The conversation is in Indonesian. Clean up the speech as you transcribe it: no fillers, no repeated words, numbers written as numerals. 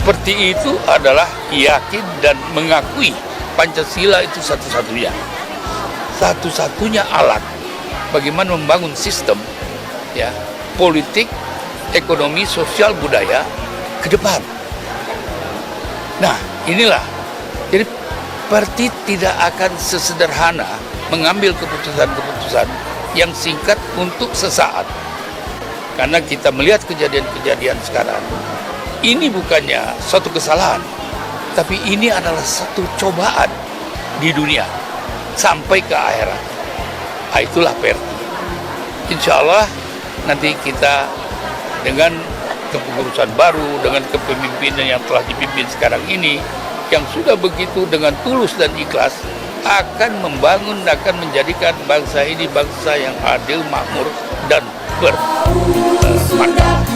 seperti itu adalah yakin dan mengakui Pancasila itu satu-satunya alat bagaimana membangun sistem ya politik, ekonomi, sosial, budaya ke depan. Nah, inilah. Jadi partai tidak akan sesederhana mengambil keputusan-keputusan yang singkat untuk sesaat. Karena kita melihat kejadian-kejadian sekarang, ini bukannya suatu kesalahan, tapi ini adalah satu cobaan di dunia sampai ke akhirat. Nah, itulah PRT. Insya Allah nanti kita dengan kepengurusan baru, dengan kepemimpinan yang telah dipimpin sekarang ini, yang sudah begitu dengan tulus dan ikhlas, akan membangun, akan menjadikan bangsa ini bangsa yang adil, makmur, dan bermartabat.